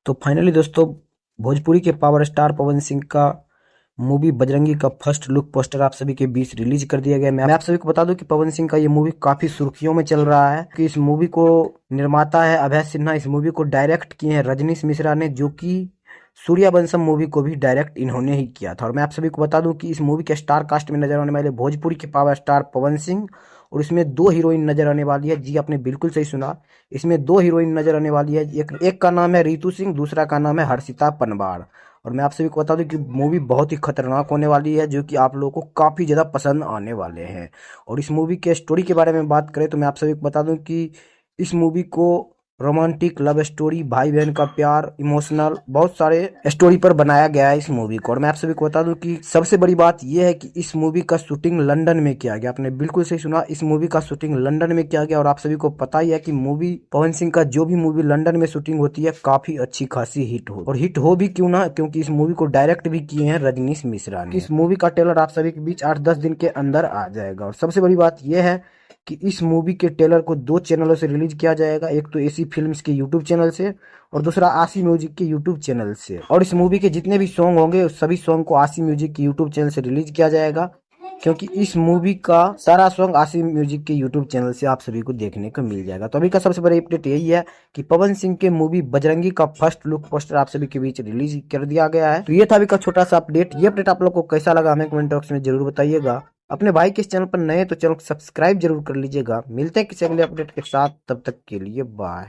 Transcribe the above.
तो फाइनली दोस्तों, भोजपुरी के पावर स्टार पवन सिंह का मूवी बजरंगी का फर्स्ट लुक पोस्टर आप सभी के बीच रिलीज कर दिया गया। मैं आप सभी को बता दूं कि पवन सिंह का ये मूवी काफी सुर्खियों में चल रहा है कि इस मूवी को निर्माता है अभय सिन्हा। इस मूवी को डायरेक्ट किए हैं रजनीश मिश्रा ने, जो कि सूर्यवंशम मूवी को भी डायरेक्ट इन्होंने ही किया था। और मैं आप सभी को बता दूं कि इस मूवी के स्टार कास्ट में नजर आने वाले भोजपुरी के पावर स्टार पवन सिंह, और इसमें दो हीरोइन नजर आने वाली है। जी आपने बिल्कुल सही सुना, इसमें दो हीरोइन नजर आने वाली है। एक का नाम है रितु सिंह, दूसरा का नाम है हर्षिता पनवार। और मैं आप सभी को बता दूं कि मूवी बहुत ही खतरनाक होने वाली है, जो कि आप लोगों को काफी ज्यादा पसंद आने वाले हैं। और इस मूवी के स्टोरी के बारे में बात करें तो मैं आप सभी को बता दूं कि इस मूवी को रोमांटिक लव स्टोरी, भाई बहन का प्यार, इमोशनल, बहुत सारे स्टोरी पर बनाया गया है इस मूवी को। और मैं आप सभी को बता दूं कि सबसे बड़ी बात यह है कि इस मूवी का शूटिंग लंदन में किया गया। आपने बिल्कुल सही सुना, इस मूवी का शूटिंग लंदन में किया गया। और आप सभी को पता ही है कि मूवी पवन सिंह का जो भी मूवी लंदन में शूटिंग होती है काफी अच्छी खासी हिट हो, और हिट हो भी क्यों ना, क्योंकि इस मूवी को डायरेक्ट भी किए हैं रजनीश मिश्रा ने। इस मूवी का ट्रेलर आप सभी के बीच 8-10 दिन के अंदर आ जाएगा। और सबसे बड़ी बात यह है कि इस मूवी के ट्रेलर को दो चैनलों से रिलीज किया जाएगा, एक तो एसी फिल्म्स के यूट्यूब चैनल से और दूसरा आशी म्यूजिक के यूट्यूब चैनल से। और इस मूवी के जितने भी सॉन्ग होंगे उस सभी सॉन्ग को आशी म्यूजिक के यूट्यूब चैनल से रिलीज किया जाएगा, क्योंकि इस मूवी का सारा सॉन्ग आशी म्यूजिक के यूट्यूब चैनल से आप सभी को देखने को मिल जाएगा। तो अभी का सबसे बड़ा अपडेट यही है कि पवन सिंह के मूवी बजरंगी का फर्स्ट लुक पोस्टर आप सभी के बीच रिलीज कर दिया गया है। तो ये था अभी का छोटा सा अपडेट। ये अपडेट आप लोग को कैसा लगा हमें कमेंट बॉक्स में जरूर बताइएगा। अपने भाई के इस चैनल पर नए तो चैनल को सब्सक्राइब जरूर कर लीजिएगा। मिलते हैं किसी अगले अपडेट के साथ, तब तक के लिए बाय।